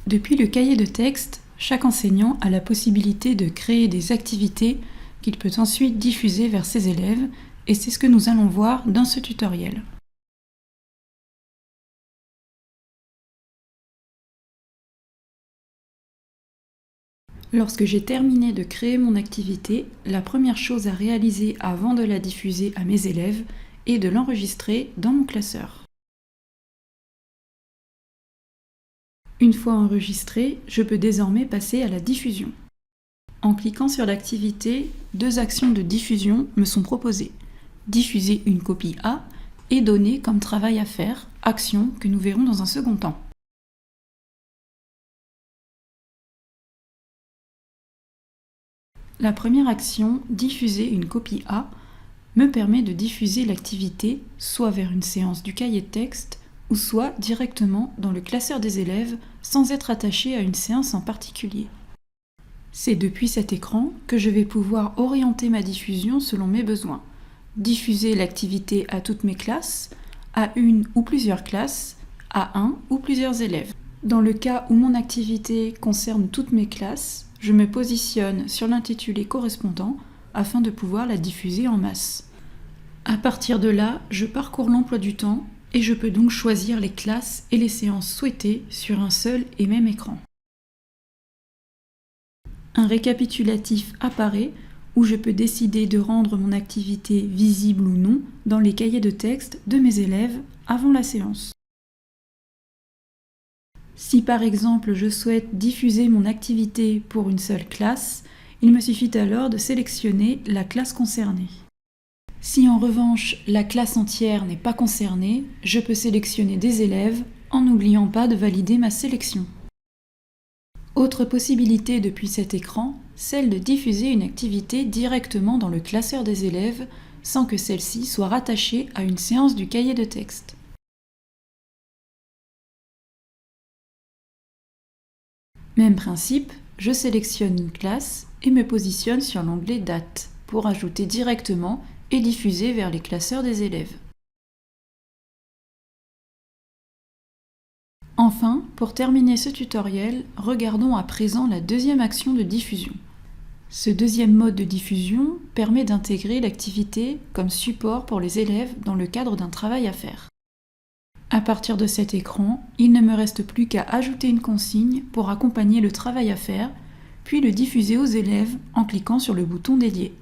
Depuis le cahier de texte, chaque enseignant a la possibilité de créer des activités qu'il peut ensuite diffuser vers ses élèves, et c'est ce que nous allons voir dans ce tutoriel. Lorsque j'ai terminé de créer mon activité, la première chose à réaliser avant de la diffuser à mes élèves est de l'enregistrer dans mon classeur. Une fois enregistré, je peux désormais passer à la diffusion. En cliquant sur l'activité, deux actions de diffusion me sont proposées. Diffuser une copie A et donner comme travail à faire, action que nous verrons dans un second temps. La première action, diffuser une copie A, me permet de diffuser l'activité soit vers une séance du cahier de texte ou soit directement dans le classeur des élèves sans être attaché à une séance en particulier. C'est depuis cet écran que je vais pouvoir orienter ma diffusion selon mes besoins. Diffuser l'activité à toutes mes classes, à une ou plusieurs classes, à un ou plusieurs élèves. Dans le cas où mon activité concerne toutes mes classes, je me positionne sur l'intitulé correspondant afin de pouvoir la diffuser en masse. À partir de là, je parcours l'emploi du temps et je peux donc choisir les classes et les séances souhaitées sur un seul et même écran. Un récapitulatif apparaît où je peux décider de rendre mon activité visible ou non dans les cahiers de texte de mes élèves avant la séance. Si par exemple je souhaite diffuser mon activité pour une seule classe, il me suffit alors de sélectionner la classe concernée. Si en revanche la classe entière n'est pas concernée, je peux sélectionner des élèves en n'oubliant pas de valider ma sélection. Autre possibilité depuis cet écran, celle de diffuser une activité directement dans le classeur des élèves sans que celle-ci soit rattachée à une séance du cahier de texte. Même principe, je sélectionne une classe et me positionne sur l'onglet Date pour ajouter directement et diffuser vers les classeurs des élèves. Enfin, pour terminer ce tutoriel, regardons à présent la deuxième action de diffusion. Ce deuxième mode de diffusion permet d'intégrer l'activité comme support pour les élèves dans le cadre d'un travail à faire. À partir de cet écran, il ne me reste plus qu'à ajouter une consigne pour accompagner le travail à faire, puis le diffuser aux élèves en cliquant sur le bouton dédié.